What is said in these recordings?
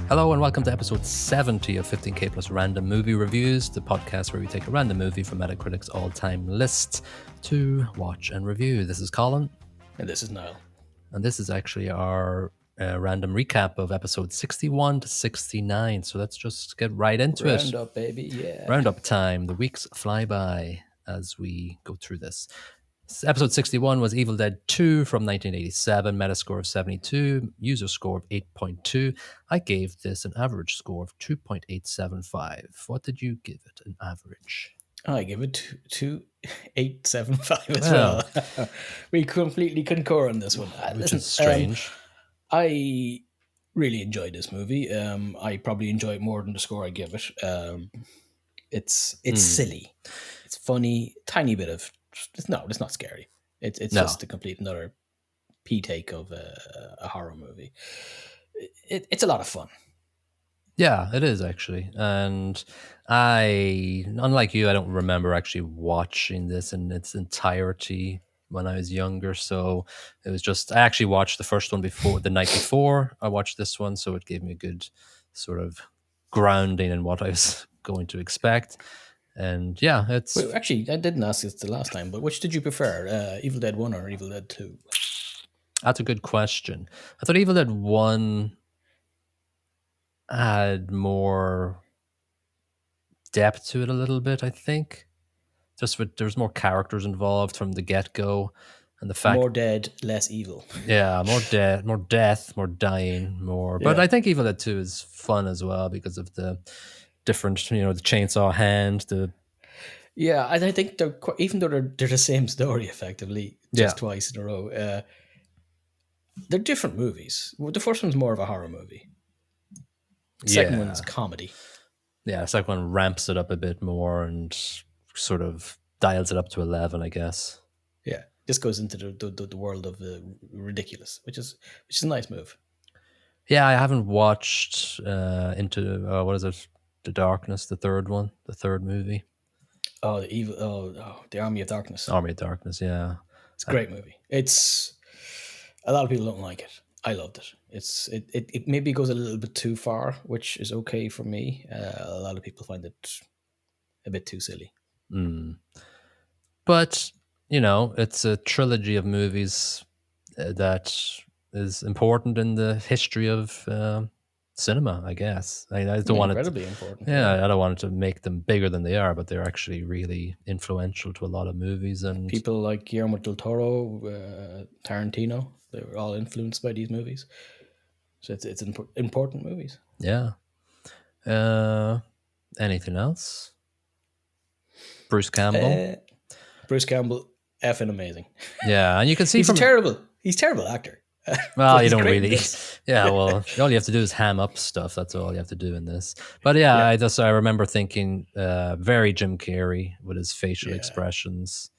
Hello and welcome to episode 70 of 15K Plus Random Movie Reviews, the podcast where we take a random movie from Metacritic's all-time list to watch and review. This is Colin. And this is Niall. And this is actually our random recap of episode 61 to 69. So let's just get right into it. Roundup, baby, yeah. Roundup time. The weeks fly by as we go through this. Episode 61 was Evil Dead 2 from 1987, Metascore of 72, user score of 8.2. I gave this an average score of 2.875. What did you give it, an average? I give it 2.875 as well. We completely concur on this one. Which is strange. I really enjoyed this movie. I probably enjoy it more than the score I give it. It's silly. It's funny. Tiny bit of... It's not scary. It's just to complete another take of a horror movie. It's a lot of fun. Yeah, it is actually. And unlike you, I don't remember actually watching this in its entirety when I was younger. So it was just, I actually watched the first one the night before I watched this one. So it gave me a good sort of grounding in what I was going to expect. And yeah, it's... Wait, actually, I didn't ask this the last time, but which did you prefer, Evil Dead 1 or Evil Dead 2? That's a good question. I thought Evil Dead 1 had more depth to it a little bit, I think. Just with there's more characters involved from the get-go. And the fact... More dead, less evil. Yeah, more death, more dying, more... But I think Evil Dead 2 is fun as well because of the different, the chainsaw hand, the... Yeah, I think they're even though they're the same story effectively, just twice in a row. They're different movies. Well, the first one's more of a horror movie. The second one's comedy. Yeah, the second one ramps it up a bit more and sort of dials it up to 11, I guess. Yeah, just goes into the world of the ridiculous, which is a nice move. Yeah, I haven't watched into what is it? The Darkness, the third movie. Oh, the Army of Darkness. Army of Darkness, yeah. It's a great movie. It's a lot of people don't like it. I loved it. It maybe goes a little bit too far, which is okay for me. A lot of people find it a bit too silly. But it's a trilogy of movies that is important in the history of cinema, I guess. I don't want incredibly important. Yeah, I don't want to make them bigger than they are, but they're actually really influential to a lot of movies. And people like Guillermo del Toro, Tarantino, they were all influenced by these movies. So it's important movies. Yeah. Anything else? Bruce Campbell. Bruce Campbell, effing amazing. Yeah, and you can see he's a terrible actor. Well, you don't really. Yeah, well, all you have to do is ham up stuff. That's all you have to do in this. But yeah. I remember thinking very Jim Carrey with his facial expressions.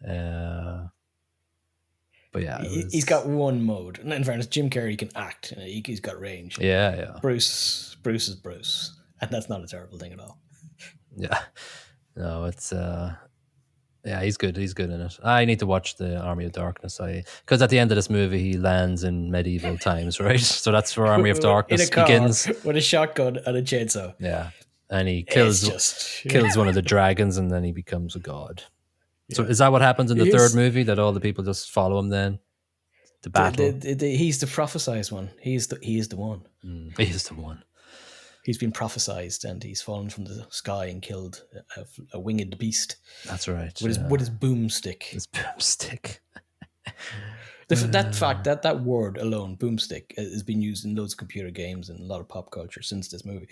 But yeah, he's got one mode. And in fairness, Jim Carrey can act. He's got range. Yeah. Bruce is Bruce, and that's not a terrible thing at all. Yeah, no, it's. Yeah, he's good. He's good in it. I need to watch the Army of Darkness. Because at the end of this movie, he lands in medieval times, right? So that's where Army of Darkness begins. With a shotgun and a chainsaw. Yeah, and he kills one of the dragons, and then he becomes a god. Yeah. So is that what happens in the third movie? That all the people just follow him then to battle? He's the prophesized one. He is the one. He is the one. He's been prophesized, and he's fallen from the sky and killed a winged beast. That's right. With his boomstick. His boomstick. that word alone, boomstick, has been used in loads of computer games and a lot of pop culture since this movie.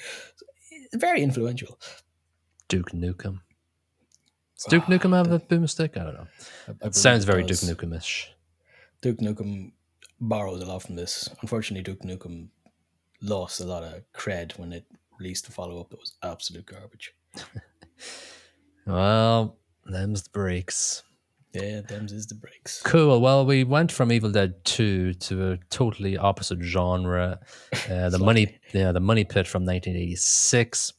It's very influential. Duke Nukem. Does Duke Nukem have a boomstick? I don't know. It sounds very Duke Nukem-ish. Duke Nukem borrows a lot from this. Unfortunately, Duke Nukem lost a lot of cred when it released the follow-up that was absolute garbage. Well, them's the breaks. Yeah, them's is the breaks. Cool. Well, we went from Evil Dead 2 to a totally opposite genre. The Money Pit from 1986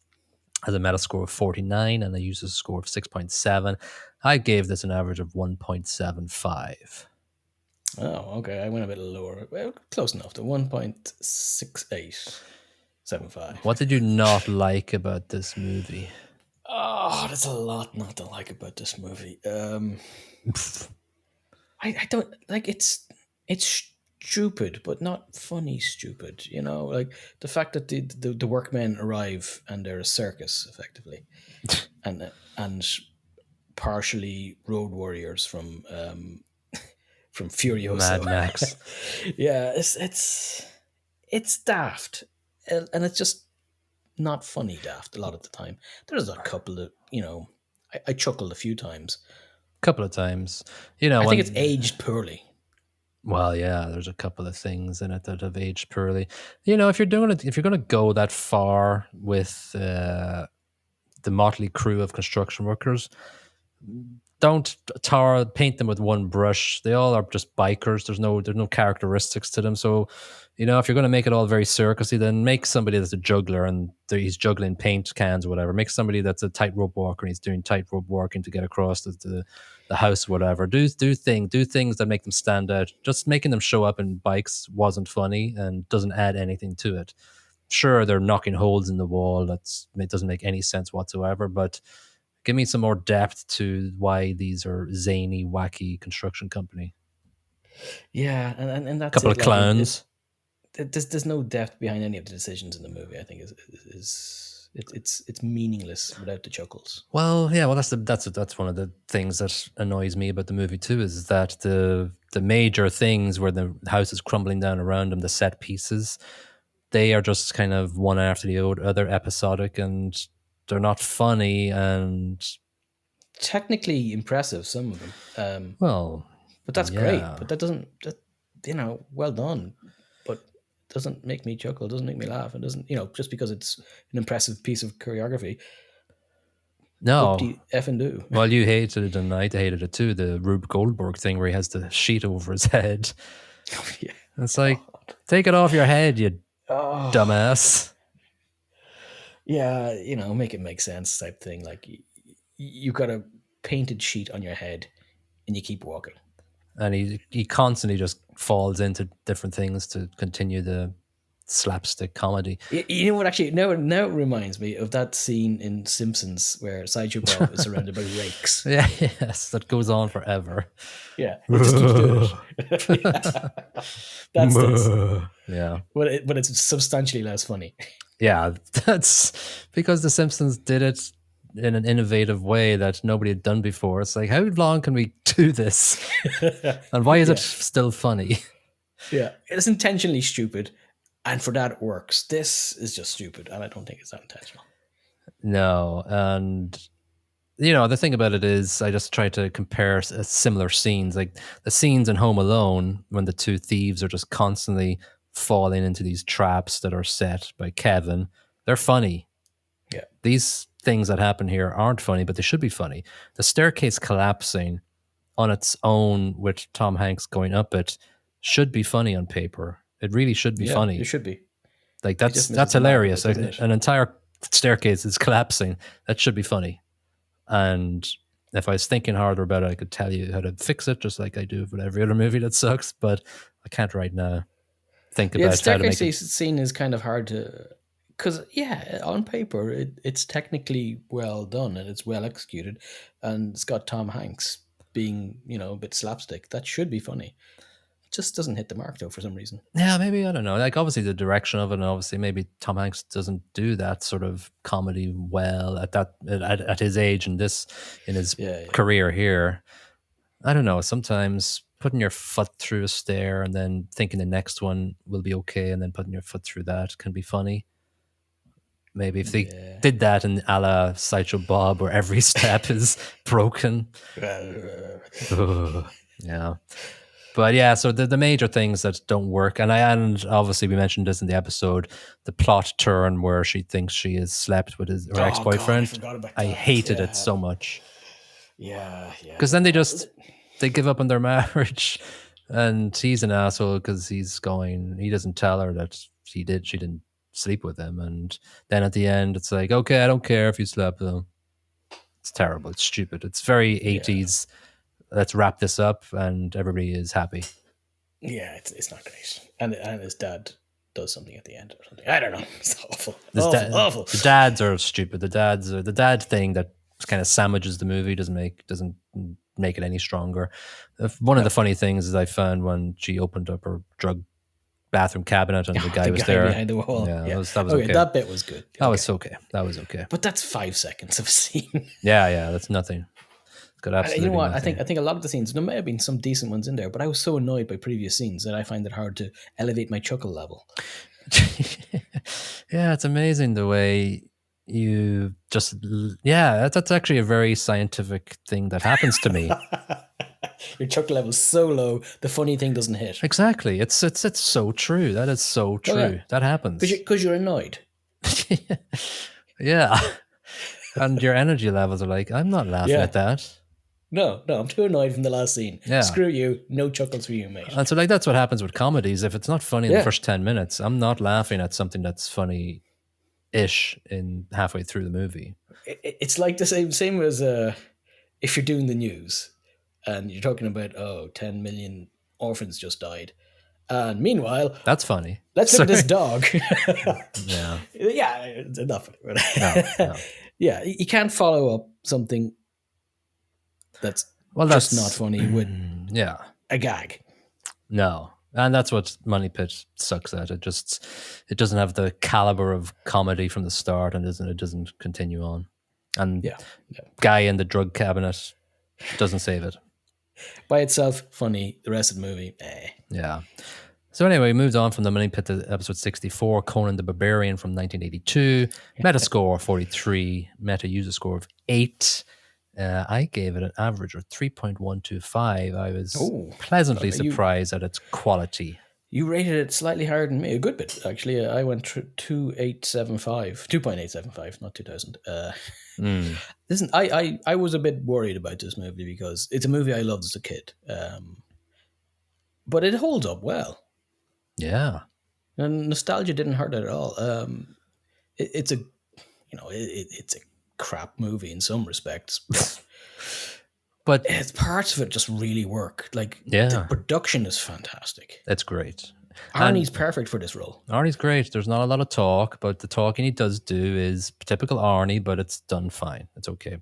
has a Metascore of 49 and a user score of 6.7. I gave this an average of 1.75. Oh, okay. I went a bit lower. Well, close enough to 1.68. 7.5. What did you not like about this movie? Oh, there's a lot not to like about this movie. I don't like it's stupid, but not funny stupid. You know, like the fact that the workmen arrive and they're a circus effectively, and partially road warriors from Mad Furioso. Max. Yeah, it's daft, and it's just not funny daft a lot of the time. There's a couple of I chuckled a few times. Couple of times. You know, I think it's when aged poorly. well, yeah, there's a couple of things in it that have aged poorly. You know, if you're doing it, if you're going to go that far with the motley crew of construction workers, don't paint them with one brush. They all are just bikers. There's no characteristics to them. So, you know, if you're going to make it all very circusy, then make somebody that's a juggler and he's juggling paint cans or whatever. Make somebody that's a tightrope walker and he's doing tightrope walking to get across the house or whatever. Do things that make them stand out. Just making them show up in bikes wasn't funny and doesn't add anything to it. Sure, they're knocking holes in the wall. It doesn't make any sense whatsoever, but give me some more depth to why these are zany, wacky construction company. Yeah, and A that's couple it. of Like clowns. there's no depth behind any of the decisions in the movie. I think it's meaningless without the chuckles. Well, yeah, well that's one of the things that annoys me about the movie too, is that the major things where the house is crumbling down around them, the set pieces, they are just kind of one after the other episodic, and they're not funny. And Technically impressive, some of them, well, but that's great. yeah. But that doesn't well done, but doesn't make me chuckle. Doesn't make me laugh. It doesn't just because it's an impressive piece of choreography. Whoop No. de effing do. Well, you hated it, and I hated it too. The Rube Goldberg thing where he has the sheet over his head. Yeah. It's like, take it off your head, you Oh. dumbass. Yeah, make it make sense type thing. Like you got a painted sheet on your head and you keep walking. And he constantly just falls into different things to continue the slapstick comedy. You know what? Actually, now it reminds me of that scene in Simpsons where Sideshow Bob is surrounded by rakes. Yeah, yes, that goes on forever. Yeah, he just keeps doing it. That's this, Yeah. but it's substantially less funny. Yeah, that's because The Simpsons did it in an innovative way that nobody had done before. It's like, how long can we do this? And why is it still funny? Yeah, it's intentionally stupid, and for that it works. This is just stupid, and I don't think it's that intentional. No. And, you know, the thing about it is I just try to compare similar scenes. Like the scenes in Home Alone when the two thieves are just constantly falling into these traps that are set by Kevin, they're funny. Yeah. These things that happen here aren't funny, but they should be funny. The staircase collapsing on its own with Tom Hanks going up it should be funny on paper. It really should be funny. It should be. Like that's hilarious. It? An entire staircase is collapsing. That should be funny. And if I was thinking harder about it, I could tell you how to fix it, just like I do with every other movie that sucks. But I can't right now think about the how to staircase make it. scene is kind of hard to, because on paper it's technically well done and it's well executed, and it's got Tom Hanks being a bit slapstick. That should be funny. It just doesn't hit the mark though for some reason. Yeah, maybe, I don't know. Like obviously the direction of it, and obviously maybe Tom Hanks doesn't do that sort of comedy well at his age and in his career here. I don't know. Sometimes putting your foot through a stair and then thinking the next one will be okay, and then putting your foot through that can be funny. Maybe if they did that in a la Sideshow Bob, where every step is broken. Yeah. But yeah, so the major things that don't work, and obviously we mentioned this in the episode, the plot turn where she thinks she has slept with her ex-boyfriend. God, I forgot about that. I hated it so much. Yeah. Because then they give up on their marriage, and he's an asshole because he doesn't tell her that she didn't sleep with him, and then at the end it's like, okay, I don't care if you slept with him. It's terrible. It's stupid. It's very 80s. Let's wrap this up and everybody is happy. Yeah, it's not great. And his dad does something at the end or something. I don't know. It's awful, This awful. the dads are stupid. The dad thing that kind of sandwiches the movie doesn't make it any stronger. One of No, the funny things is I found when she opened up her drug bathroom cabinet and the guy the was guy there. behind the wall. Yeah, Yeah. that was Okay, okay. that bit was good. That Okay. was okay. That was okay. But that's 5 seconds of a scene. Yeah, that's nothing. It's got absolutely You know what? nothing. I think a lot of the scenes, there may have been some decent ones in there, but I was so annoyed by previous scenes that I find it hard to elevate my chuckle level. Yeah, it's amazing the way you just that's actually a very scientific thing that happens to me. Your chuckle level's so low, the funny thing doesn't hit. Exactly. It's so true. That is so true. yeah. That happens. Because you're annoyed. Yeah. And your energy levels are like, I'm not laughing Yeah. at that. No, I'm too annoyed from the last scene. Yeah. Screw you. No chuckles for you, mate. And so like that's what happens with comedies. If it's not funny in the Yeah. first 10 minutes, I'm not laughing at something that's funny-ish in halfway through the movie. It's like the same as if you're doing the news and you're talking about 10 million orphans just died, and meanwhile That's funny. let's look at this dog. Yeah. Yeah, it's enough. No. Yeah, you can't follow up something that's just not funny with yeah. a gag. No. And that's what Money Pit sucks at. It doesn't have the caliber of comedy from the start, and it doesn't continue on. And Yeah. guy in the drug cabinet doesn't save it. By itself, funny. The rest of the movie, Yeah. So anyway, we moved on from the Money Pit to episode 64, Conan the Barbarian from 1982. Metascore 43, meta user score of 8. I gave it an average of 3.125. I was pleasantly surprised at its quality. You rated it slightly higher than me. A good bit, actually. I went 2.875, not 2000. Listen, I was a bit worried about this movie because it's a movie I loved as a kid. But it holds up well. Yeah. And nostalgia didn't hurt it at all. It's a crap movie in some respects, but it's parts of it just really work. Like the production is fantastic. That's great. Arnie's perfect for this role. Arnie's great. There's not a lot of talk, but the talking he does do is typical Arnie, but it's done fine. It's okay.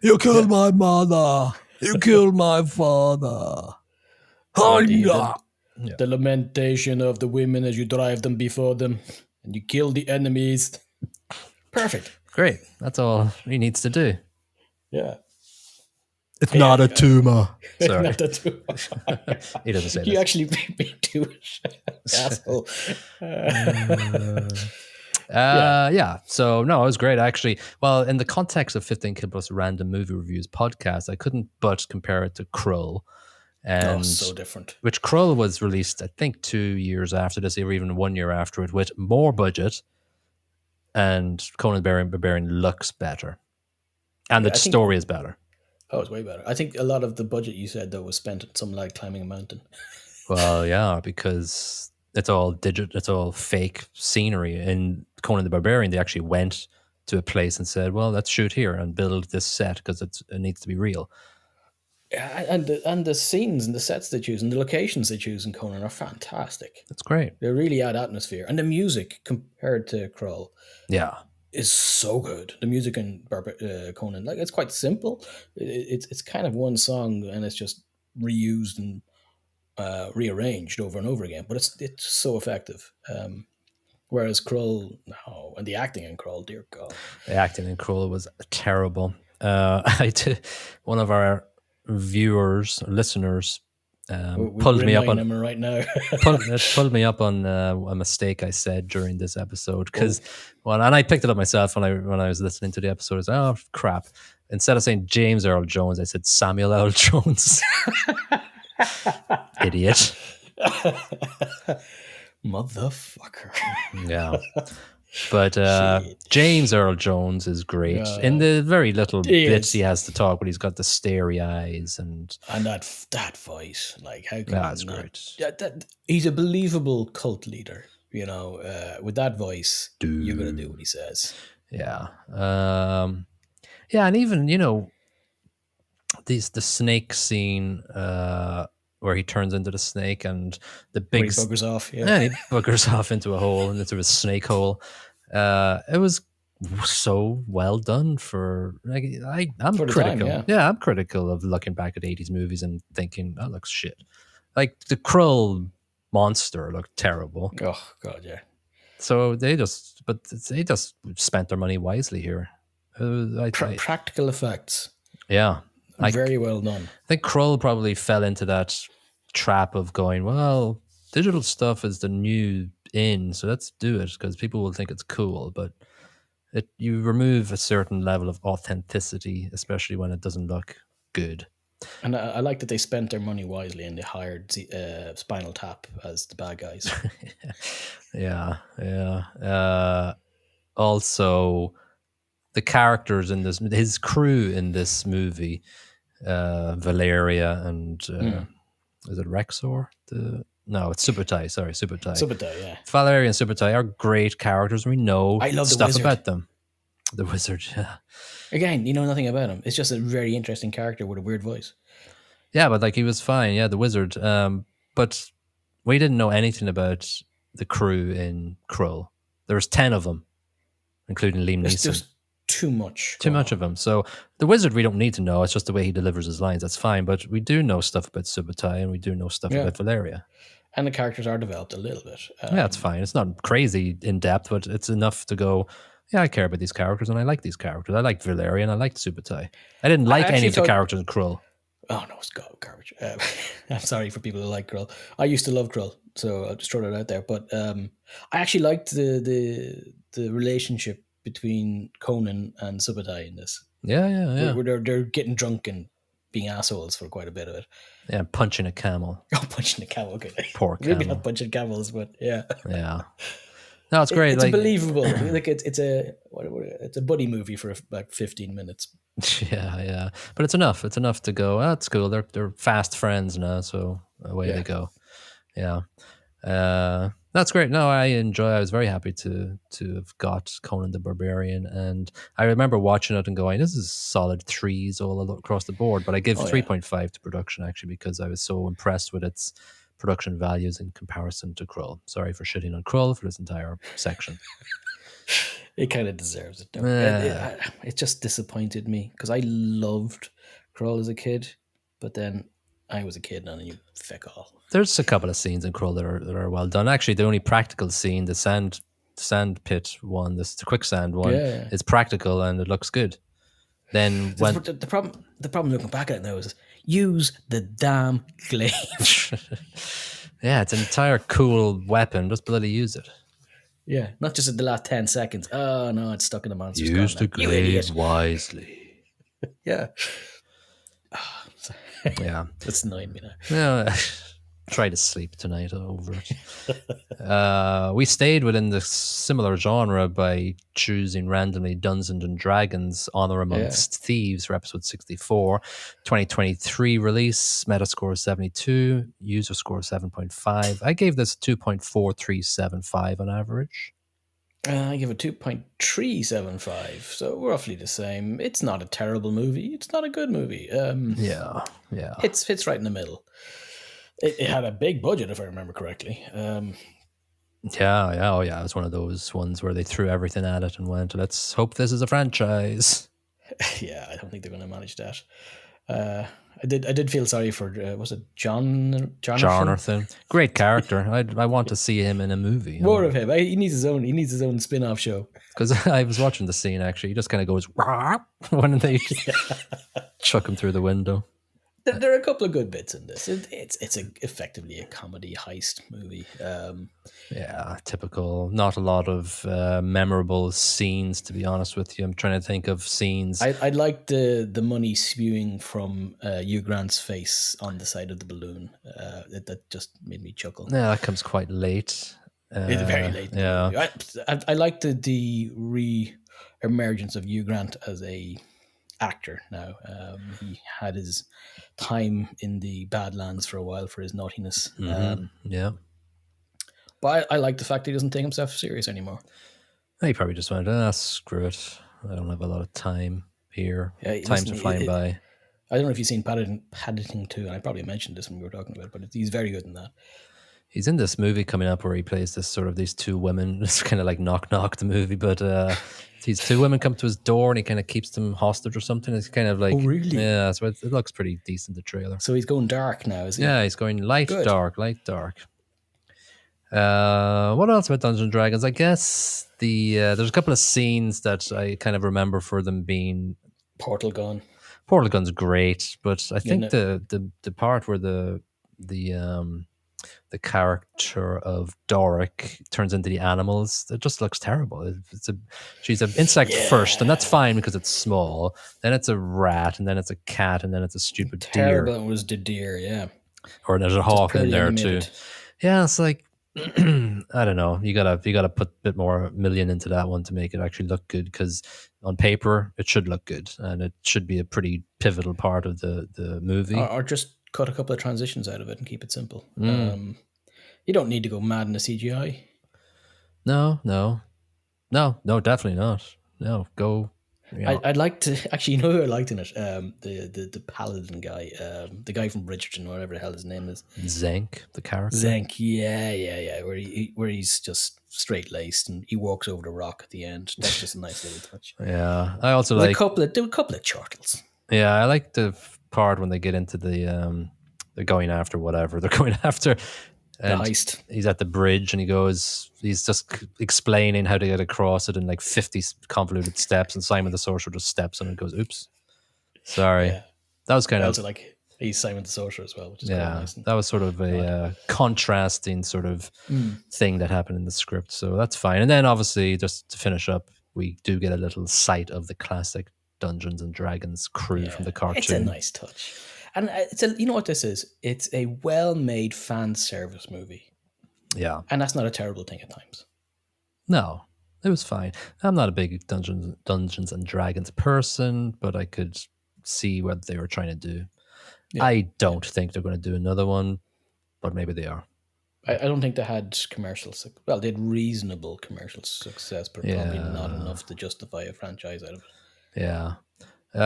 You killed my mother. You killed my father. The lamentation of the women as you drive them before them and you kill the enemies. Perfect. Great. That's all he needs to do. Yeah. It's not a tumor. Sorry. Not a tumor. He doesn't say that. You actually beat to it, asshole. Yeah. So, no, it was great, actually. Well, in the context of 15 Kid Plus Random Movie Reviews podcast, I couldn't but compare it to Krull. And so different. Which Krull was released, I think, 2 years after this, or even 1 year after it, with more budget. And Conan the Barbarian looks better. And the story is better. Oh, it's way better. I think a lot of the budget you said, though, was spent on something like climbing a mountain. Well, yeah, because it's all digital, it's all fake scenery. In Conan the Barbarian, they actually went to a place and said, well, let's shoot here and build this set because it needs to be real. Yeah, and the scenes and the sets they choose and the locations they choose in Conan are fantastic. That's great. They really add atmosphere. And the music, compared to Krull, is so good. The music in Conan, like, it's quite simple. It's kind of one song and it's just reused and rearranged over and over again. But it's so effective. Whereas Krull, no, and the acting in Krull, dear God, the acting in Krull was terrible. One of our listeners pulled me up on right now. pulled me up on a mistake I said during this episode and I picked it up myself when I was listening to the episode. I was like, oh crap! Instead of saying James Earl Jones, I said Samuel L. Jones. Idiot. Motherfucker. Yeah. But James Earl Jones is great. In the very little bits he has to talk, but he's got the starey eyes and that voice. Like, how can that's great. He's a believable cult leader. You know, with that voice, you're gonna do what he says. Yeah. And even the snake scene where he turns into the snake and the Where big he buggers off. Yeah. and he boogers off into a hole and into a snake hole. It was so well done for like I'm For the time, critical. yeah. Yeah, I'm critical of looking back at 80s movies and thinking that looks shit. Like the Krull monster looked terrible. Oh God, yeah. So they just spent their money wisely here. Practical effects, Yeah, very well done. I think Krull probably fell into that trap of going, well, digital stuff is the new in, so let's do it because people will think it's cool. But you remove a certain level of authenticity, especially when it doesn't look good. And I like that they spent their money wisely and they hired Spinal Tap as the bad guys. Yeah, yeah. Also, the characters in this, his crew in this movie, Valeria and is it Rexor? No, it's Subutai. Sorry, Subutai. Subutai, yeah. Valeria and Subutai are great characters. We know I love stuff the wizard. about them. The wizard, yeah. Again, you know nothing about him. It's just a very interesting character with a weird voice. Yeah, but like he was fine. Yeah, the wizard. But we didn't know anything about the crew in Krull. There was 10 of them, including Liam Neeson. There's just too much. Too much of them. So the wizard we don't need to know. It's just the way he delivers his lines. That's fine. But we do know stuff about Subutai and we do know stuff about Valeria. And the characters are developed a little bit. Yeah, it's fine. It's not crazy in depth, but it's enough to go, yeah, I care about these characters and I like these characters. I liked Valeria and I liked Subutai. I didn't like any of the characters in Krull. Oh no, it's garbage. I'm sorry for people who like Krull. I used to love Krull, so I'll just throw that out there. But I actually liked the relationship between Conan and Subutai in this. Yeah. Where they're getting drunk and being assholes for quite a bit of it. Yeah, punching a camel. Oh, punching a camel. Okay. Poor camel. Maybe not punching camels, but yeah. Yeah. No, it's great. It's believable. Like it's a buddy movie for about 15 minutes. Yeah. But it's enough. It's enough to go, oh, that's cool. They're fast friends now, so away they go. Yeah. That's great. No, I was very happy to have got Conan the Barbarian, and I remember watching it and going, this is solid threes all across the board, but I give 3.5 to production actually because I was so impressed with its production values in comparison to Krull. Sorry for shitting on Krull for this entire section. It kind of deserves it. It just disappointed me because I loved Krull as a kid, but then I was a kid and I knew feck all. There's a couple of scenes in Krull that are well done. Actually, the only practical scene, the sand pit one, the quicksand one, is practical and it looks good. Then when the problem looking back at it now is use the damn glaive. Yeah, it's an entire cool weapon. Just bloody use it. Yeah, not just at the last 10 seconds. Oh no, it's stuck in the monster's Use the glaive wisely. Yeah. Yeah. That's annoying me now. Yeah. Try to sleep tonight over it. We stayed within the similar genre by choosing randomly Dungeons and Dragons Honor Amongst Thieves for episode 64. 2023 release, Metascore 72, user score 7.5. I gave this 2.4375 on average. I give it 2.375, so roughly the same. It's not a terrible movie. It's not a good movie. Yeah. Fits right in the middle. It had a big budget, if I remember correctly. Yeah. It was one of those ones where they threw everything at it and went, let's hope this is a franchise. Yeah, I don't think they're going to manage that. I did feel sorry for, was it Jonathan? Great character. I want to see him in a movie. More of him. He needs his own spin-off show. Because I was watching the scene, actually. He just kind of goes, when they chuck him through the window. There are a couple of good bits in this. It's effectively a comedy heist movie. Yeah, typical. Not a lot of memorable scenes, to be honest with you. I'm trying to think of scenes. I like the money spewing from Hugh Grant's face on the side of the balloon. That just made me chuckle. Yeah, that comes quite late. It's very late. Yeah, I like the re-emergence of Hugh Grant as a actor now. He had his time in the Badlands for a while for his naughtiness. Yeah. But I like the fact that he doesn't take himself serious anymore. He probably just went, screw it. I don't have a lot of time here. Yeah, Time's are flying by. I don't know if you've seen Paddington 2, and I probably mentioned this when we were talking about it, but he's very good in that. He's in this movie coming up where he plays this sort of these two women. It's kind of like Knock Knock the movie, but these two women come to his door and he kind of keeps them hostage or something. It's kind of Oh, like, really? yeah, so it looks pretty decent, the trailer. So he's going dark now, is he? Yeah, he's going light, Good. dark, light, dark. What else about Dungeons and Dragons? I guess there's a couple of scenes that I kind of remember for them being Portal gun. Portal Gun's great, but I Yeah, think no, the part where the the character of Doric turns into the animals, it just looks terrible. She's an insect first, and that's yeah. fine because it's small. Then it's a rat, and then it's a cat, and then it's a stupid deer, Terrible was the deer, yeah. or there's a Just hawk in poorly there too. animated. Yeah, it's like I don't know. You gotta put a bit more million into that one to make it actually look good. Because on paper, it should look good, and it should be a pretty pivotal part of the movie. Or just cut a couple of transitions out of it and keep it simple. Mm. You don't need to go mad in the CGI. No, definitely not. No, go. You know, I'd like to actually. You know who I liked in it? The paladin guy, the guy from Bridgerton, whatever the hell his name is. Zank, the character. Zank, yeah. Where he's just straight laced and he walks over the rock at the end. That's just a nice little touch. Yeah, I also There's like. a couple of chortles. Yeah, I like the part when they get into they're going after whatever they're going after. And The heist. he's at the bridge and he's just explaining how to get across it in like 50 convoluted steps. And Simon the Sorcerer just steps on it and goes, oops, sorry. Yeah. That was kind I of, also like he's Simon the Sorcerer as well, which is quite yeah, nice. that was sort of a contrasting sort of thing that happened in the script. So that's fine. And then obviously, just to finish up, we do get a little sight of the classic Dungeons and Dragons crew from the cartoon. It's a nice touch. And you know what this is? It's a well-made fan service movie. Yeah. And that's not a terrible thing at times. No, it was fine. I'm not a big Dungeons and Dragons person, but I could see what they were trying to do. Yeah. I don't think they're going to do another one, but maybe they are. I don't think they had commercial success. Well, they had reasonable commercial success, but probably not enough to justify a franchise out of it. Yeah.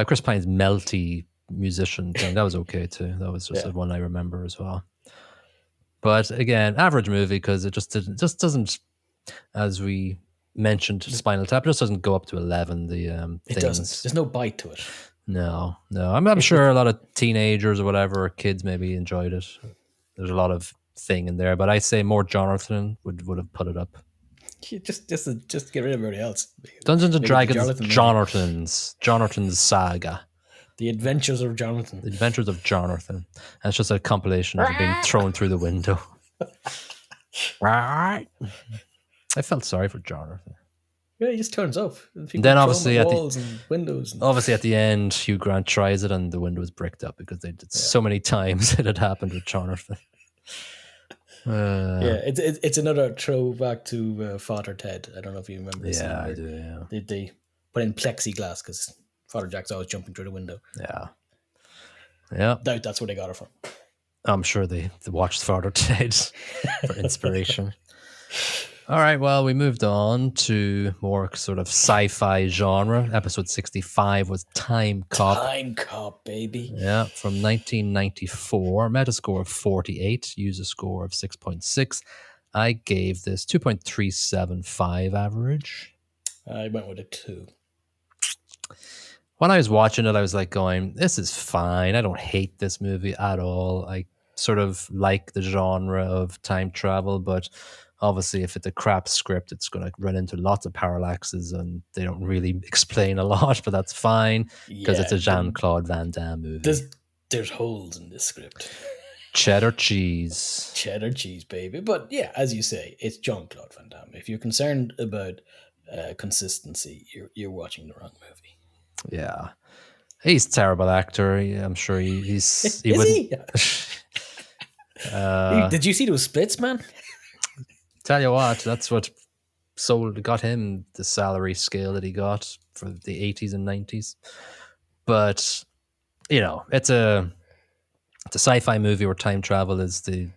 Chris Pine's melty musician thing, that was okay too. That was just the one I remember as well. But again, average movie because it just doesn't, as we mentioned, Spinal Tap, it just doesn't go up to 11. It doesn't. There's no bite to it. No. I'm sure a lot of teenagers or whatever, or kids maybe enjoyed it. There's a lot of thing in there, but I say more Jonathan would have put it up. Just get rid of everybody else. Dungeons and Dragons, Jonathan's Saga. The Adventures of Jonathan. The Adventures of Jonathan. And it's just a compilation of being thrown through the window. I felt sorry for Jonathan. Yeah, he just turns up. Then obviously at walls and windows. Obviously at the end, Hugh Grant tries it and the window was bricked up because they did so many times it had happened with Jonathan. It's another throwback to Father Ted. I don't know if you remember this. Yeah, I do, yeah. They put in plexiglass because Father Jack's always jumping through the window. Yeah. Doubt that's where they got it from. I'm sure they watched Father Ted for inspiration. All right, well, we moved on to more sort of sci-fi genre. Episode 65 was Timecop. Timecop, baby. Yeah, from 1994. Metascore of 48, user score of 6.6. I gave this 2.375 average. I went with a 2. When I was watching it, I was like going, this is fine. I don't hate this movie at all. I sort of like the genre of time travel, but obviously if it's a crap script, it's going to run into lots of parallaxes and they don't really explain a lot, but that's fine because it's a Jean-Claude Van Damme movie. There's holes in this script. Cheddar cheese. Cheddar cheese, baby. But yeah, as you say, it's Jean-Claude Van Damme. If you're concerned about consistency, you're watching the wrong movie. Yeah. He's a terrible actor. I'm sure he's... Is he? Did you see those splits, man? Tell you what, that's what got him the salary scale that he got for the 80s and 90s. But, you know, it's a sci-fi movie where time travel is the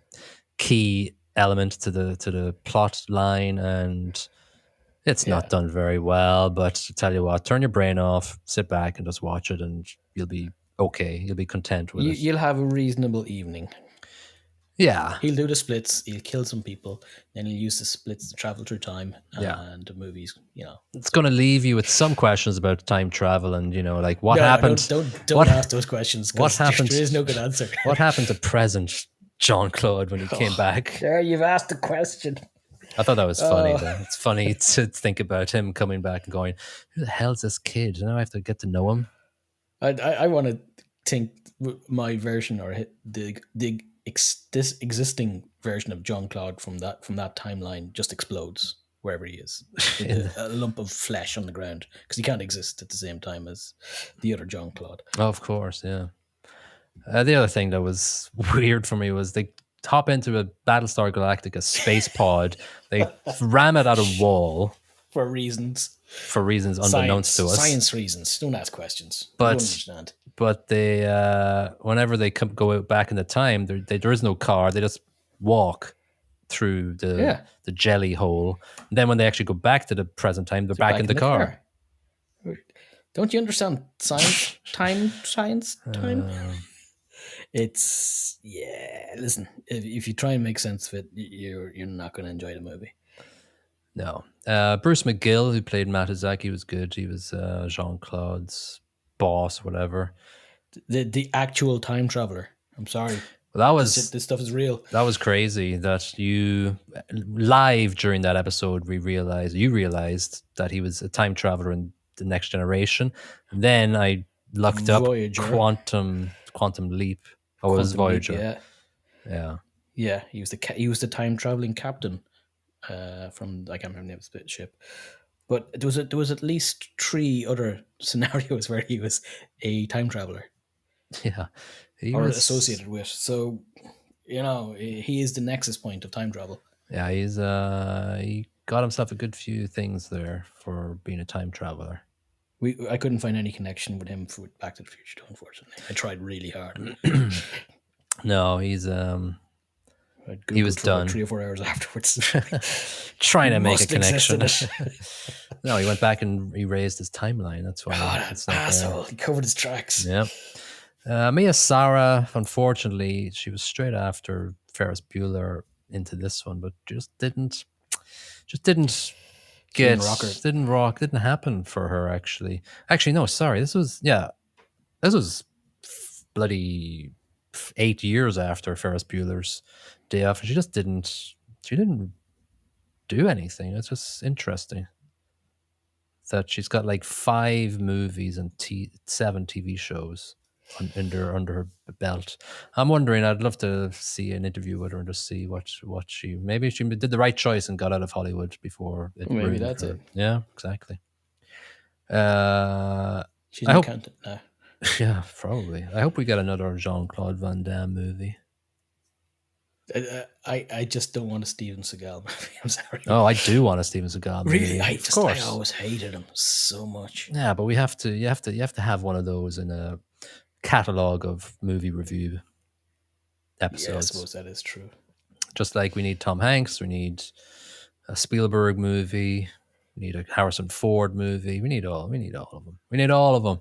key element to the plot line, and it's not done very well. But tell you what, turn your brain off, sit back and just watch it, and you'll be okay. You'll be content with it. You'll have a reasonable evening. Yeah. He'll do the splits. He'll kill some people. Then he'll use the splits to travel through time. Yeah. And the movies, It's going to leave you with some questions about time travel and, like what No, happened. don't ask those questions. What happened? There is no good answer. What happened to present Jean-Claude when he came back? There, you've asked the question. I thought that was funny, though. It's funny to think about him coming back and going, who the hell's this kid? Now I have to get to know him. I want to think my version or this existing version of Jean-Claude from that timeline just explodes wherever he is. A lump of flesh on the ground because he can't exist at the same time as the other Jean-Claude. Oh, of course, yeah. The other thing that was weird for me was they hop into a Battlestar Galactica space pod. They ram it at a wall for reasons unbeknownst to us. Science reasons. Don't ask questions. But don't understand. But they, whenever they go out back in the time, there is no car. They just walk through the jelly hole. And then when they actually go back to the present time, they're back in the car. Don't you understand science? Time? It's listen. If you try and make sense of it, you're not going to enjoy the movie. No. Bruce McGill, who played Matazaki, was good. He was Jean-Claude's boss, whatever. The actual time traveler. I'm sorry. Well, that was this stuff is real. That was crazy. That you live during that episode, you realized that he was a time traveler in the Next Generation. And then I looked Voyager. up Quantum Leap. Oh, it was Voyager. Leap, yeah. He was the time traveling captain from, I can't remember the name of the ship. But there was at least 3 other scenarios where he was a time traveler. Yeah. Or associated with. So, he is the nexus point of time travel. Yeah, he got himself a good few things there for being a time traveler. I couldn't find any connection with him for Back to the Future, unfortunately. I tried really hard. No, he's he was done 3 or 4 hours afterwards, trying to make a connection. No, he went back and erased his timeline. That's why. It's not asshole. He covered his tracks. Yeah. Mia Sara, unfortunately, she was straight after Ferris Bueller into this one, but didn't happen for her. Actually, no, sorry. This was bloody 8 years after Ferris Bueller's Day Off, and she didn't do anything. It's just interesting that she's got like 5 movies and 7 TV shows under her belt. I'm wondering, I'd love to see an interview with her and just see what she did the right choice and got out of Hollywood before it maybe that's her. it. Yeah, exactly. She's an accountant now. Yeah, probably. I hope we get another Jean-Claude Van Damme movie. I just don't want a Steven Seagal movie. I'm sorry. Oh, I do want a Steven Seagal movie. Really, I always hated him so much. Yeah, but you have to have one of those in a catalog of movie review episodes. Yeah, I suppose that is true. Just like we need Tom Hanks, we need a Spielberg movie, we need a Harrison Ford movie. We need all of them. We need all of them.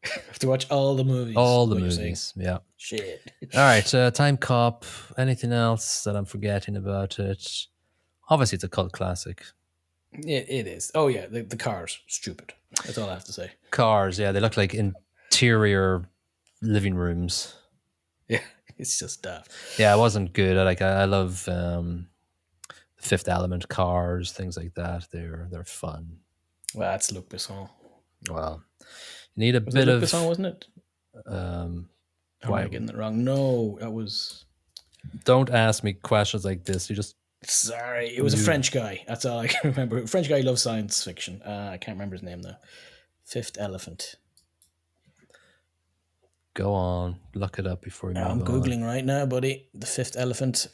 Have to watch all the movies. All the movies, yeah. Shit. All right, Timecop. Anything else that I'm forgetting about it? Obviously, it's a cult classic. It is. Oh, yeah, the cars. Stupid. That's all I have to say. Cars, yeah, they look like interior living rooms. Yeah, it's just daft. Yeah, it wasn't good. I love the Fifth Element cars, things like that. They're fun. Well, that's Luc Besson. Well, you need a bit of Luc Besson, wasn't it? Why am I getting it wrong? No, that was. Don't ask me questions like this. You just. Sorry, it was a French guy. That's all I can remember. A French guy who loves science fiction. I can't remember his name though. Fifth Elephant. Go on, look it up before you move on. I'm googling right now, buddy. The Fifth Elephant.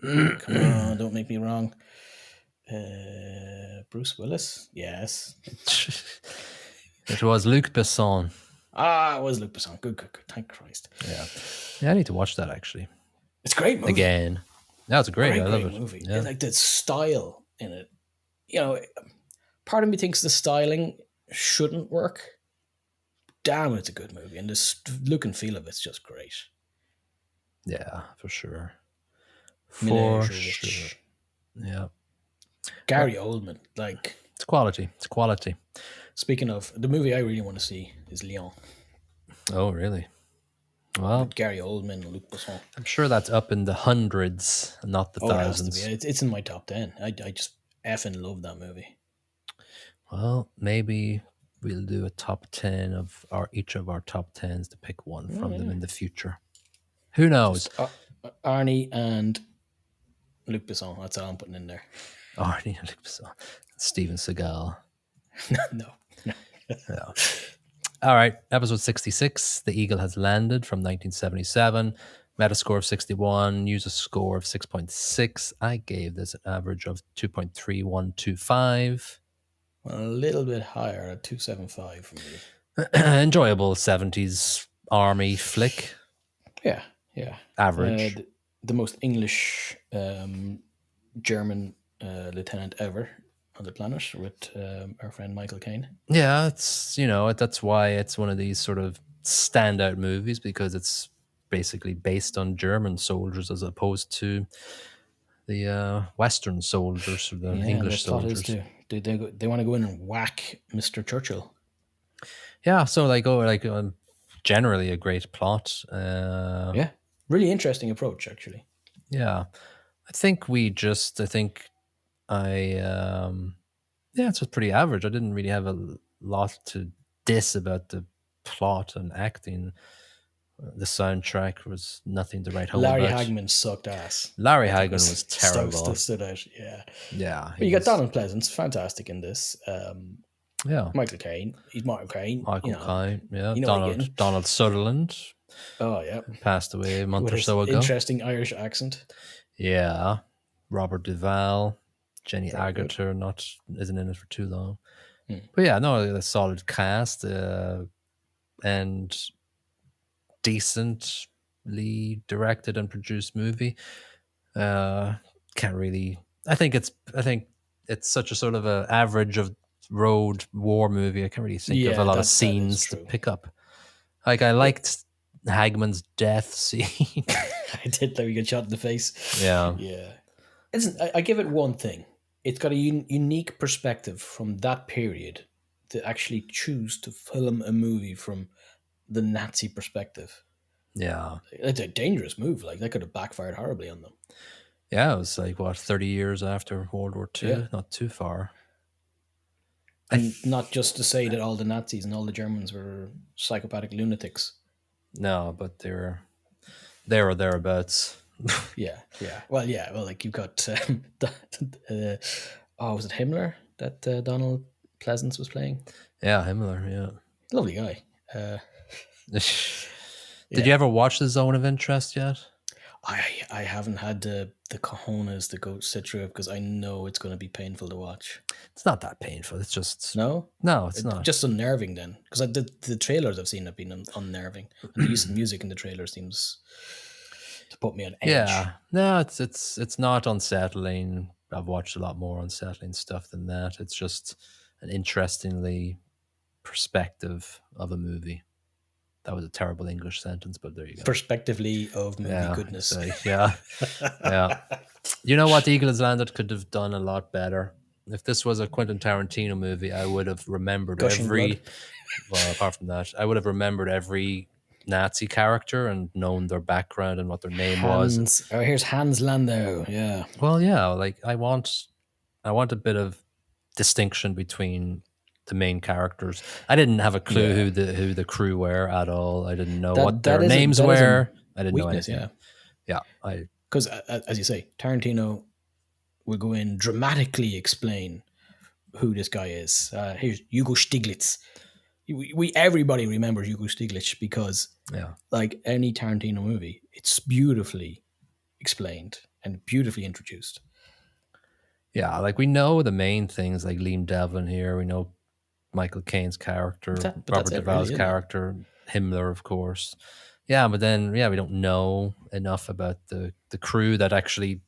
Come on, don't make me wrong. Bruce Willis. Yes. It was Luc Besson. It was Luc Besson. Good. Thank Christ. Yeah, I need to watch that actually. It's a great movie. Again. Yeah, it's a great. I love it. Movie. Yeah. Like the style in it. Part of me thinks the styling shouldn't work damn, it's a good movie, and this look and feel of it's just great. Yeah, for sure. Mila For sure. Jovovich, Yeah. Gary Well, Oldman. Like, it's quality. It's quality. speaking of the movie, I really want to see is Leon Oh, really? with Well, Gary Oldman and Luc Besson. I'm sure that's up in the hundreds, not the Oh, it has to be. thousands. It's in my top 10. I just effing love that movie. Well, maybe we'll do a top 10 of each of our top 10s to pick one Oh, from them yeah. in the future. Who knows? Just Arnie and Luc Besson. That's all I'm putting in there. Arnie and Steven Seagal. No. Yeah. All right. Episode 66. The Eagle has landed from 1977. Metascore of 61. User score of 6.6. I gave this an average of 2.3125. A little bit higher at 275 for me. Enjoyable 70s army flick. Yeah, yeah. Average. The most English German lieutenant ever on the planet with our friend Michael Caine. Yeah, it's, that's why it's one of these sort of standout movies, because it's basically based on German soldiers as opposed to the Western soldiers or the Yeah, and the English plot is soldiers. they want to go in and whack Mr. Churchill. Yeah, so generally a great plot. Yeah, really interesting approach actually. Yeah, I think yeah, it's just pretty average. I didn't really have a lot to diss about the plot and acting. The soundtrack was nothing to write home Larry about. Hagman sucked ass. Larry I think Hagman was terrible. stood out. Yeah, Yeah, but you got Donald Pleasance, fantastic in this. yeah, Michael Caine, he's Michael Caine. Michael Caine. Yeah, you know what you're getting. Donald Sutherland Oh yeah, passed away a month with or his so ago. interesting Irish accent. Yeah, Robert Duvall, Jenny Very good. Agutter isn't in it for too long. Hmm. But yeah, no, a solid cast and decently directed and produced movie. Can't really. I think it's such a sort of a average of road war movie. I can't really think of a Yeah, lot of that is scenes to true. pick up. Like, I liked Hagman's death scene. I did let me get shot in the face. Yeah. Yeah. I give it one thing. It's got a unique perspective from that period to actually choose to film a movie from the Nazi perspective. Yeah. It's a dangerous move. Like, that could have backfired horribly on them. Yeah, it was like, what, 30 years after World War II? Yeah. Not too far. And not just to say that all the Nazis and all the Germans were psychopathic lunatics. No, but they were there or thereabouts. Yeah. Well, like you've got, was it Himmler that Donald Pleasance was playing? Yeah, Himmler, yeah. Lovely guy. Did you ever watch The Zone of Interest yet? I haven't had the cojones to go sit through it because I know it's going to be painful to watch. It's not that painful. It's just No, it's not. Just unnerving then, because the trailers I've seen have been unnerving, and the use of music in the trailer seems to put me on edge. Yeah, no, it's not unsettling. I've watched a lot more unsettling stuff than that. It's just an interestingly perspective of a movie. That was a terrible English sentence, but there you go. Perspectively of movie goodness. So, yeah. You know what? The Eagle has landed could have done a lot better. If this was a Quentin Tarantino movie, I would have remembered Gushing blood. Well, apart from that, I would have remembered every Nazi character and known their background and what their name was. Oh, here's Hans Landau. Yeah. Well, yeah, like I want a bit of distinction between the main characters. I didn't have a clue who the crew were at all. I didn't know what their names were. I didn't know anything. Yeah, because as you say, Tarantino will go in dramatically explain who this guy is. Here's Hugo Stiglitz. Everybody remembers Hugo Stiglitz because, like any Tarantino movie, it's beautifully explained and beautifully introduced. Yeah, like we know the main things, like Liam Devlin here. We know Michael Caine's character, Robert Duvall's character, Himmler, of course. Yeah, but then we don't know enough about the crew that actually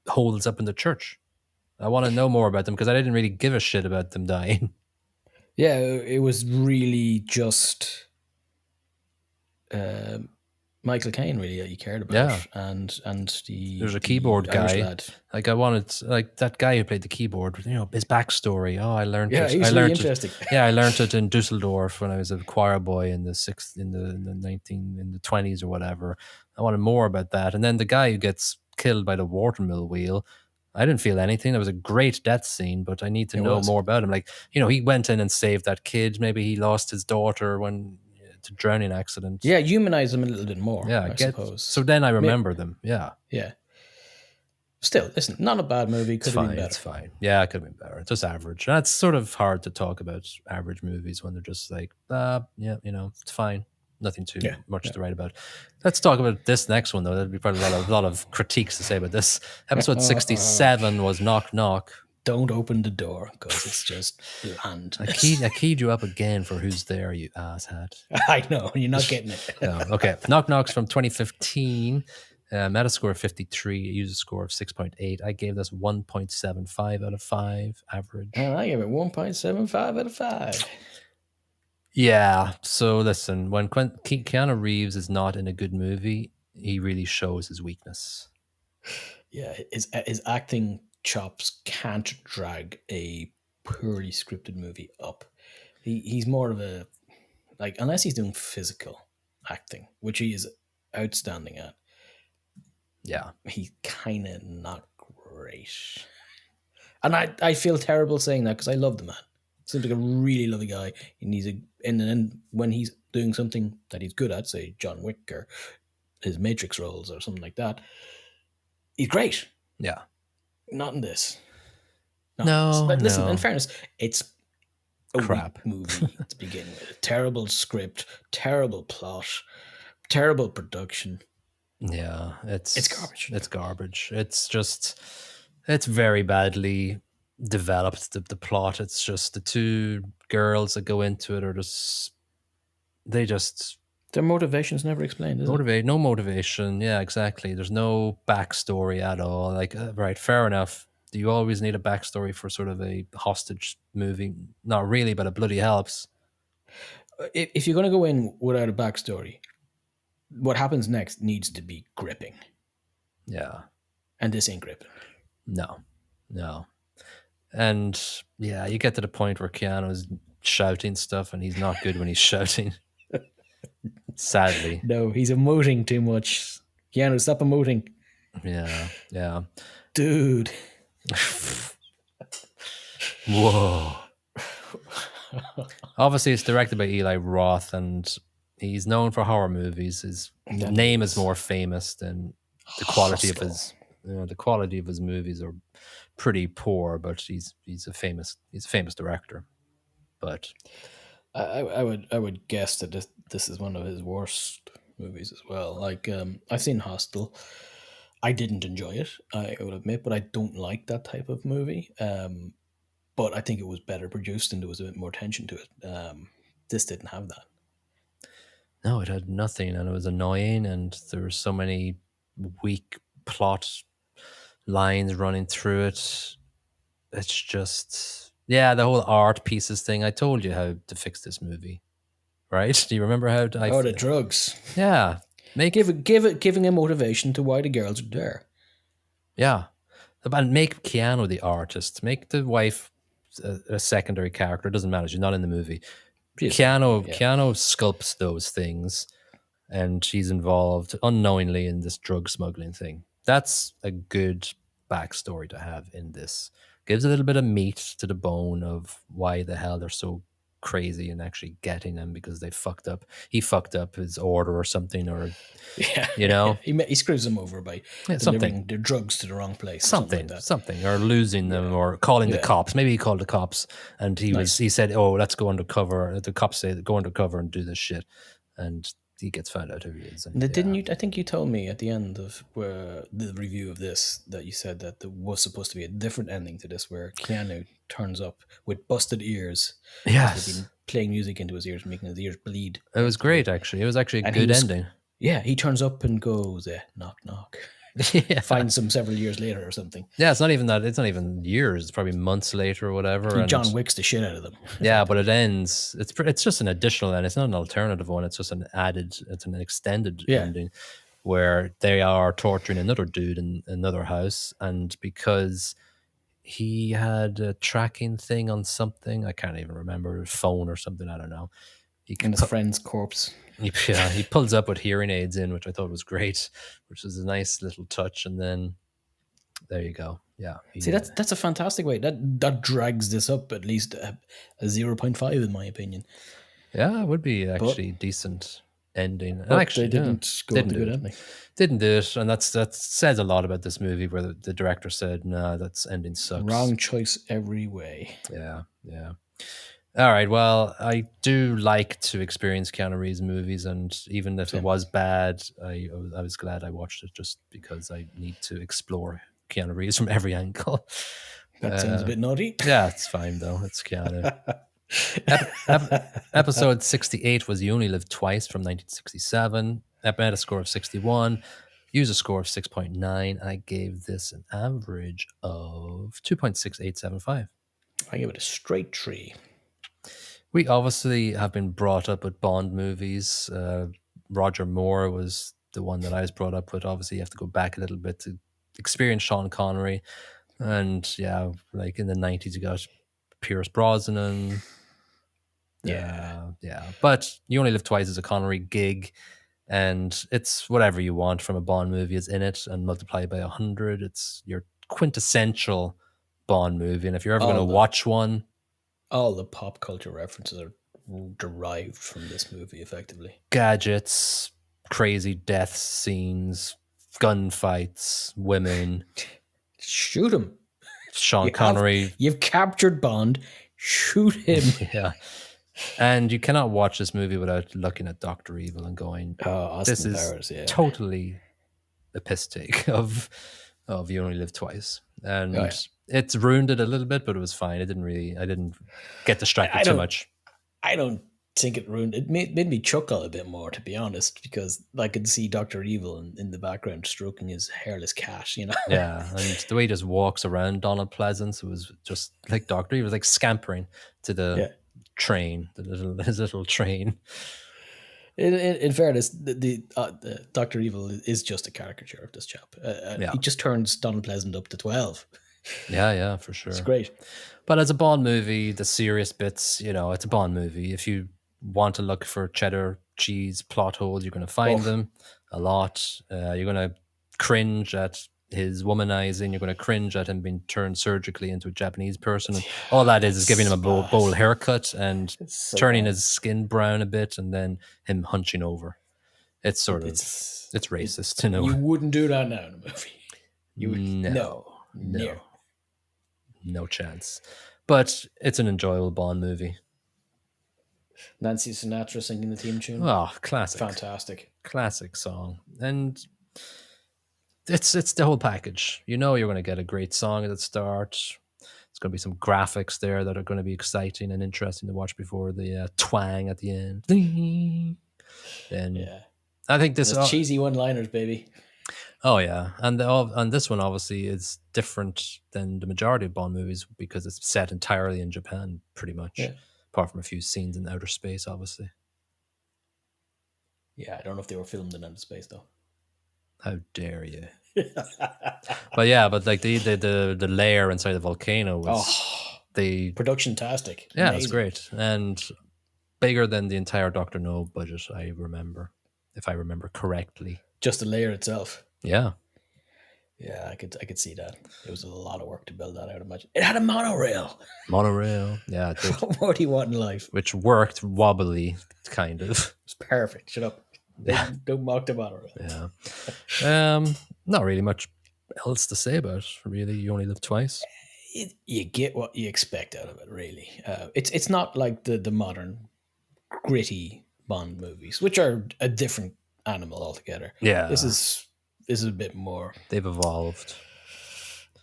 holds up in the church. I want to know more about them because I didn't really give a shit about them dying. Yeah, it was really just Michael Caine really that you cared about, Yeah, and there's a the keyboard Irish guy. lad. Like I wanted, like that guy who played the keyboard. His backstory. Oh, I learned Yeah, it. he I was really learned it. interesting. Yeah, I learned it in Dusseldorf when I was a choir boy in the sixth, in the 19 in the 20s or whatever. I wanted more about that. And then the guy who gets killed by the watermill wheel. I didn't feel anything. It was a great death scene, but I need to It know was. more about him. Like, he went in and saved that kid. Maybe he lost his daughter when to drowning accident. Yeah, humanize him a little bit more, Yeah, I get suppose. so then I remember them. Yeah. Yeah. Still, listen, not a bad movie. It's Could have been fine. better. It's fine. Yeah, it could have been better. It's just average. And it's sort of hard to talk about average movies when they're just like, yeah, it's fine. Nothing too Yeah. much to write about. Let's talk about this next one though. There'd be probably a lot of critiques to say about this. Episode Yeah. 67 was Knock Knock. Don't open the door because it's just I blandness. keyed you up again for who's there, you asshat. I know you're not getting it. Yeah, okay. Knock Knock's from 2015. Metascore of 53, a user score of 6.8. I gave this 1.75 out of 5 average. And I give it 1.75 out of 5. Yeah. So listen, when Keanu Reeves is not in a good movie, he really shows his weakness. Yeah, his acting chops can't drag a poorly scripted movie up. He's more of a, like, unless he's doing physical acting, which he is outstanding at. Yeah. He's kind of not great. And I feel terrible saying that because I love the man. Seems like a really lovely guy. And then when he's doing something that he's good at, say John Wick or his Matrix roles or something like that, he's great. Yeah. Not in this. No, But listen, in no. fairness, it's a Crap. weak movie to begin with. Terrible script, terrible plot, terrible production. Yeah, It's garbage. It's garbage. It's very badly developed. The plot. It's just the two girls that go into it are just Their motivation's never explained, is it? no motivation. Yeah, exactly. There's no backstory at all. Like, right, fair enough. Do you always need a backstory for sort of a hostage movie? Not really, but it bloody helps. If you're going to go in without a backstory, what happens next needs to be gripping. Yeah. And this ain't gripping. No. And yeah, you get to the point where Keanu's shouting stuff and he's not good when he's shouting. Sadly. No, he's emoting too much. Keanu, stop emoting. Yeah. Dude. Whoa. Obviously, it's directed by Eli Roth, and he's known for horror movies. His name is more famous than the quality of his. The quality of his movies are pretty poor, but he's a famous director. But I would guess that this is one of his worst movies as well. Like, I've seen Hostel. I didn't enjoy it, I would admit, but I don't like that type of movie. But I think it was better produced and there was a bit more tension to it. This didn't have that. no, it had nothing, and it was annoying, and there were so many weak plot lines running through it. It's just, yeah, the whole art pieces thing. I told you how to fix this movie, right? Do you remember how the drugs. Yeah, Giving a motivation to why the girls are there. Yeah, and make Keanu the artist. Make the wife a secondary character. It doesn't matter. She's not in the movie. Keanu sculpts those things, and she's involved unknowingly in this drug smuggling thing. That's a good backstory to have in this. Gives a little bit of meat to the bone of why the hell they're so crazy and actually getting him because they fucked up. He fucked up his order or something, or he screws them over by delivering their drugs to the wrong place. Something, or losing them, or calling the cops. Maybe he called the cops, and he said, "Oh, let's go undercover." The cops say, "Go undercover and do this shit," and he gets found out who he is. And didn't you? I think you told me at the end of the review of this that you said that there was supposed to be a different ending to this, where Keanu turns up with busted ears. Yes, they've been playing music into his ears, making his ears bleed. It was great, actually. It was actually a good ending. Yeah, he turns up and goes, "Knock, knock." Yeah. Finds them several years later or something. Yeah, it's not even that. It's not even years. It's probably months later or whatever. He And John Wicks the shit out of them, yeah, but it effectively. ends. It's just an additional end. It's not an alternative one. It's just an added. It's an extended Yeah, ending where they are torturing another dude in another house, and because he had a tracking thing on something, I can't even remember, a phone or something. I don't know. He and could his put. friend's corpse. Yeah, he pulls up with hearing aids in, which I thought was great, which was a nice little touch. And then there you go. Yeah, See, he. that's a fantastic way. That drags this up at least a 0.5 in my opinion. Yeah, it would be But actually decent ending. And but they actually, yeah, didn't go with didn't the do good it. ending. Didn't do it, and that says a lot about this movie. Where the director said, "Nah, that's ending sucks." Wrong choice every way. Yeah, yeah. All right. Well, I do like to experience Keanu Reeves movies, and even if it Same. was bad, I was glad I watched it just because I need to explore Keanu Reeves from every angle. That sounds a bit naughty. Yeah, it's fine though. It's Keanu. Episode 68 was You Only Live Twice from 1967. Had a score of 61. User score of 6.9. I gave this an average of 2.6875. I give it a straight 3. We obviously have been brought up with Bond movies. Roger Moore was the one that I was brought up with. Obviously, you have to go back a little bit to experience Sean Connery. And yeah, like in the 90s, you got Pierce Brosnan. Yeah. But You Only Live Twice is a Connery gig. And it's whatever you want from a Bond movie is in it, and multiply by 100. It's your quintessential Bond movie. And if you're ever going to all the watch one, all the pop culture references are derived from this movie, effectively. gadgets, crazy death scenes, gunfights, women, Shoot him. Sean You Connery. you've captured Bond. Shoot him. Yeah. And you cannot watch this movie without looking at Dr. Evil and going, this Austin is Powers, yeah. totally a piss take of You Only Live Twice. And Oh, yeah. it's ruined it a little bit, but it was fine. I didn't get distracted I too don't much. I don't think it ruined it. Made me chuckle a bit more, to be honest, because I could see Dr. Evil in the background stroking his hairless cat, you know. Yeah, and the way he just walks around Donald Pleasance, it was just like Doctor. He was like scampering to the Yeah. train, his little train. In fairness, the Dr. Evil is just a caricature of this chap. Yeah. He just turns Donald Pleasant up to 12. Yeah, for sure. It's great. But as a Bond movie, the serious bits, it's a Bond movie. If you want to look for cheddar cheese plot holes, you're going to find them a lot. You're going to cringe at his womanizing. You're going to cringe at him being turned surgically into a Japanese person. And all that is giving him a bowl haircut and So turning bad. his skin brown a bit, and then him hunching over. It's sort of It's racist, You wouldn't do that now in a movie. You would, no chance. But it's an enjoyable Bond movie. Nancy Sinatra singing the theme tune. Oh, classic. Fantastic. Classic song. And it's the whole package. You know you're going to get a great song at the start. There's going to be some graphics there that are going to be exciting and interesting to watch before the twang at the end. Then Yeah. I think this cheesy one-liners, baby. Oh yeah, and this one obviously is different than the majority of Bond movies because it's set entirely in Japan, pretty much, apart from a few scenes in outer space, obviously. Yeah, I don't know if they were filmed in outer space though. How dare you? but like the layer inside the volcano was the production-tastic. Yeah, it's great and bigger than the entire Doctor No budget. I remember, if I remember correctly, just the layer itself. Yeah. Yeah, I could see that. It was a lot of work to build that out. Imagine it had a monorail. Yeah. It did. What more do you want in life? Which worked wobbly, kind of. It's perfect. Shut up. Don't mock the monorail. Yeah. Not really much else to say about it, really. You Only Live Twice. You get what you expect out of it, really. It's not like the modern gritty Bond movies, which are a different animal altogether. Yeah. This is a bit more. They've evolved.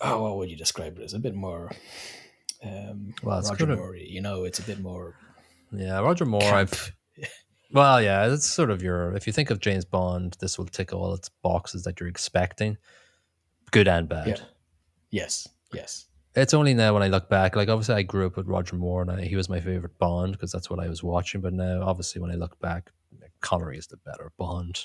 Oh, what would you describe it as? A bit more. Well, it's Roger Moore. It's a bit more. Yeah, Roger Moore. Well, yeah, it's sort of your. If you think of James Bond, this will tick all its boxes that you're expecting, good and Yeah. bad. Yes. Yes. It's only now when I look back, like obviously I grew up with Roger Moore and he was my favorite Bond because that's what I was watching. But now, obviously, when I look back, Connery is the better Bond.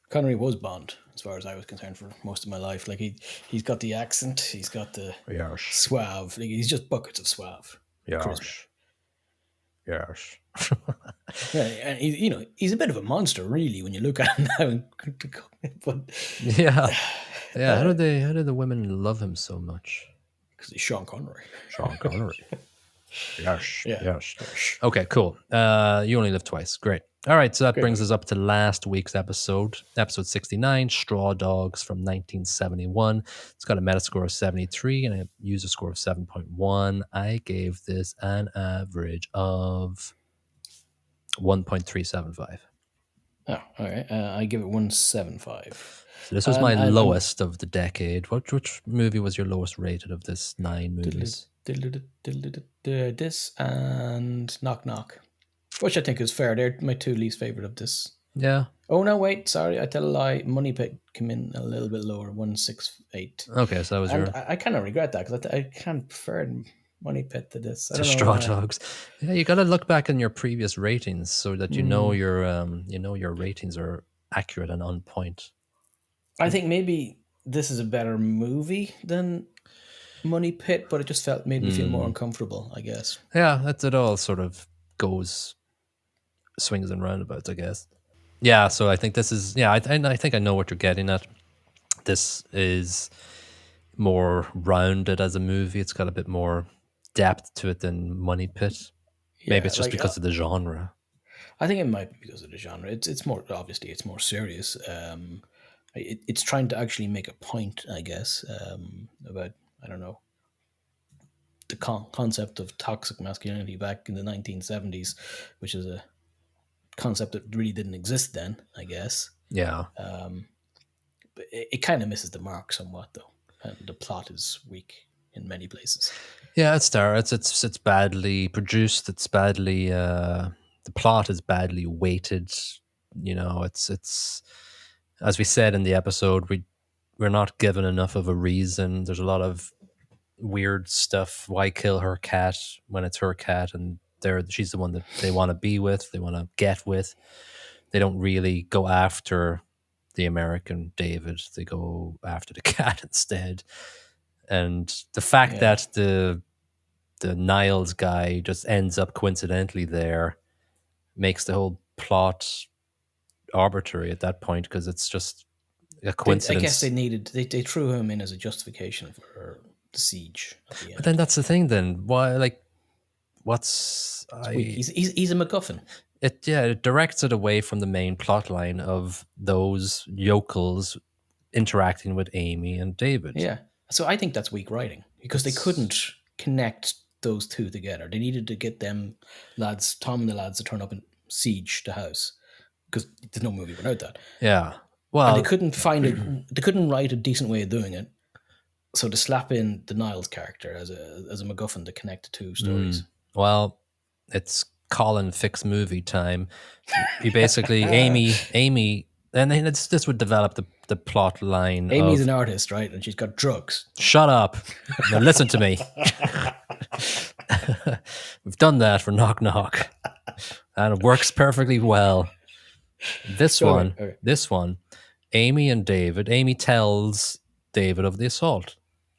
Connery was Bond, as far as I was concerned, for most of my life. Like he's got the accent, he's got the Yes, suave. Like he's just buckets of suave charisma. yes, yes. Yeah, and he's a bit of a monster, really, when you look at him now. But Yeah, yeah. How did the women love him so much? because he's Sean Connery. Sean Connery. Yes, Yeah. yes. Okay, cool. You only live twice. Great. All right, so that Great brings movie. us up to last week's episode 69, Straw Dogs from 1971. It's got a Metascore of 73 and a user score of 7.1. I gave this an average of 1.375. Oh, all right. I give it 175. So this was my I'm lowest of the decade. Which movie was your lowest rated of this 9 movies? this and Knock Knock, which I think is fair. They're my two least favorite of this. Yeah. Oh no, wait, sorry, I tell a lie. Money Pit came in a little bit lower, 168, Okay, so that was and your I kind of regret that because I kind of prefer Money Pit to this. I to don't know Straw why. Dogs. Yeah, you got to look back in your previous ratings so that Mm, you know your ratings are accurate and on point. I think maybe this is a better movie than Money Pit, but it just made me feel more Mm. uncomfortable, I guess. Yeah, that's it. All sort of goes swings and roundabouts, I guess. Yeah, so I think this is I think I know what you're getting at. This is more rounded as a movie. It's got a bit more depth to it than Money Pit. Maybe Yeah, it's just like because of the genre. I think it might be because of the genre. It's more obviously it's more serious. It's trying to actually make a point, I guess, about I don't know the concept of toxic masculinity back in the 1970s, which is a concept that really didn't exist then, I guess. Yeah. But it kind of misses the mark somewhat, though, and the plot is weak in many places. Yeah, it's there. It's badly produced. It's badly the plot is badly weighted. You know, it's as we said in the episode, we're not given enough of a reason. There's a lot of weird stuff. Why kill her cat when it's her cat and she's the one that they want to be with, they want to get with. They don't really go after the American David. They go after the cat instead. And the fact Yeah, that the Niles guy just ends up coincidentally there makes the whole plot arbitrary at that point because it's just a I guess coincidence. they threw him in as a justification for the siege at the But then end. that's the thing. Then why? Like, what's It's weak. I? He's a MacGuffin. It directs it away from the main plot line of those yokels interacting with Amy and David. Yeah. So I think that's weak writing because they It's couldn't connect those two together. They needed to get them lads, Tom and the lads, to turn up and siege the house because there's no movie without that. yeah. And they Well, couldn't find it. They couldn't write a decent way of doing it. So to slap in the Niles character as a MacGuffin to connect the two stories. well, it's Colin fix movie time. You basically Amy, and then this would develop the plot line Amy's of an artist, right? And she's got drugs. shut up. Now listen to me. We've done that for Knock Knock, and it works perfectly well. This one, Okay. this one, Amy and David. Amy tells David of the assault,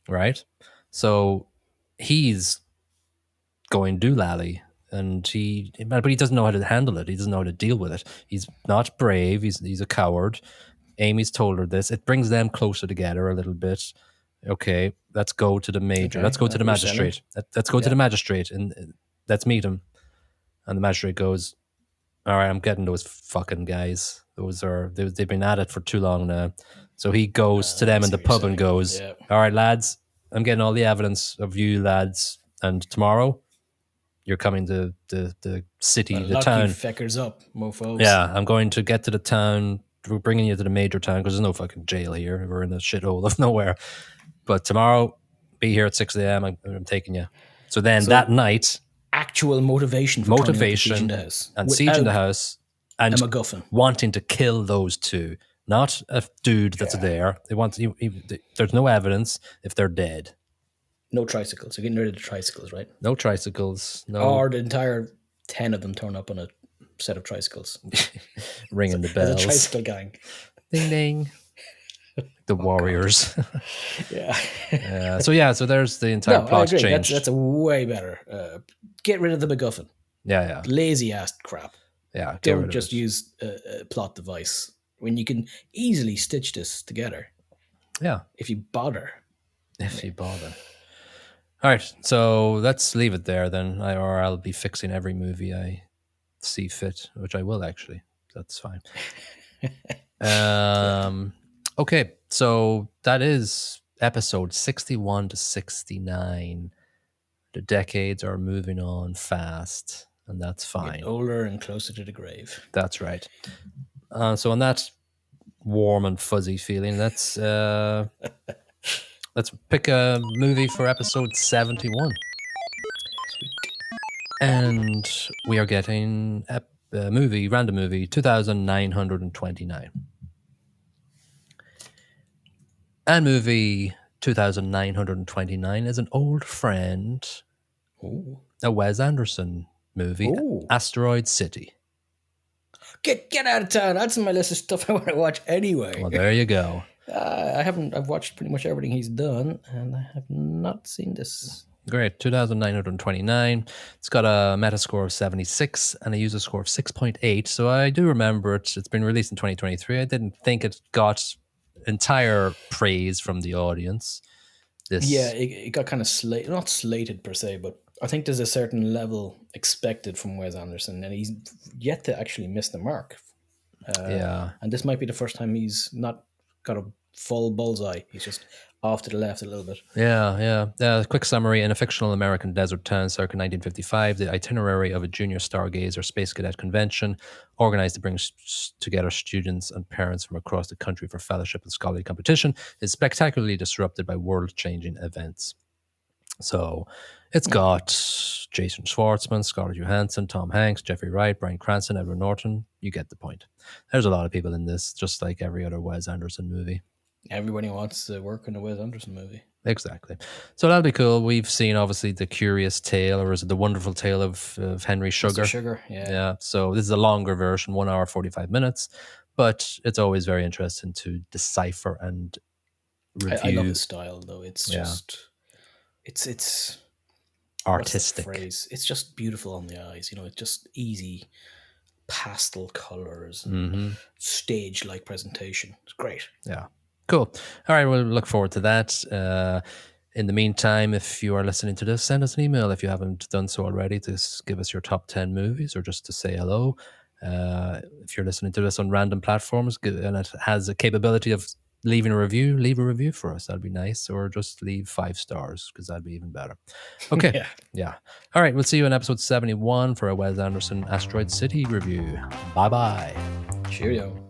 right? So he's going doolally, and but he doesn't know how to handle it. He doesn't know how to deal with it. He's not brave. He's a coward. Amy's told her this. It brings them closer together a little bit. Okay, let's go to the major. Okay. Let's go to the You're selling. magistrate. Let's go to Yeah. the magistrate and let's meet him. And the magistrate goes, "All right, I'm getting those fucking guys. They've been at it for too long now." So he goes to I them in see the what you're pub and saying. goes, Yeah. "All right, lads, I'm getting all the evidence of you lads, and tomorrow you're coming to the city, Well, the lock you town. feckers up, mofos. Yeah, I'm going to get to the town. We're bringing you to the major town because there's no fucking jail here. We're in a shithole of nowhere. But tomorrow, be here at 6 a.m. I'm taking you." So then So that night, actual motivation for turning up and sieging motivation the house and sieging without the house. and MacGuffin. wanting to kill those two, not a dude that's there. They want there's no evidence if they're dead. No tricycles. You're getting rid of the tricycles, right? No tricycles. No. Or the entire 10 of them turn up on a set of tricycles. Ringing the bells. As a tricycle gang. Ding ding. The Warriors. Yeah. So there's the entire plot change. That's a way better. Get rid of the MacGuffin. Yeah. Lazy ass crap. Yeah. Don't just use a plot device when you can easily stitch this together. Yeah. If you bother. All right, so let's leave it there then, or I'll be fixing every movie I see fit, which I will actually. That's fine. Okay, so that is episode 61 to 69. The decades are moving on fast, and that's fine. Getting older and closer to the grave. That's right. So on that warm and fuzzy feeling, let's pick a movie for episode 71. And we are getting a random movie, 2929. And movie 2929 is an old friend, a Wes Anderson movie, Asteroid City. Get out of town. That's on my list of stuff I want to watch anyway. Well, there you go. I've watched pretty much everything he's done, and I have not seen this. Great. 2929. It's got a Metascore of 76 and a user score of 6.8. So I do remember it. It's been released in 2023. I didn't think it got entire praise from the audience. It got kind of not slated per se, but I think there's a certain level expected from Wes Anderson, and he's yet to actually miss the mark. And this might be the first time he's not got a full bullseye. He's just off to the left a little bit. Yeah. Quick summary. In a fictional American desert town circa 1955, the itinerary of a junior stargazer space cadet convention organized to bring together students and parents from across the country for fellowship and scholarly competition is spectacularly disrupted by world-changing events. So it's got Jason Schwartzman, Scarlett Johansson, Tom Hanks, Jeffrey Wright, Bryan Cranston, Edward Norton. You get the point. There's a lot of people in this, just like every other Wes Anderson movie. Everybody wants to work in a Wes Anderson movie. Exactly. So that'll be cool. We've seen, obviously, The Curious Tale, or is it The Wonderful Tale of Henry Sugar? Mr. Sugar, yeah. Yeah, so this is a longer version, 1 hour, 45 minutes. But it's always very interesting to decipher and review. I love his style, though. It's just... It's artistic. Phrase? It's just beautiful on the eyes. It's just easy pastel colors and stage-like presentation. It's great. Yeah. Cool. All right, we'll look forward to that. In the meantime, if you are listening to this, send us an email if you haven't done so already to give us your top 10 movies or just to say hello. If you're listening to this on random platforms and it has a capability of leaving a review, leave a review for us. That'd be nice. Or just leave 5 stars because that'd be even better. Okay. Yeah. All right, we'll see you in episode 71 for a Wes Anderson Asteroid City review. Bye-bye. Cheerio.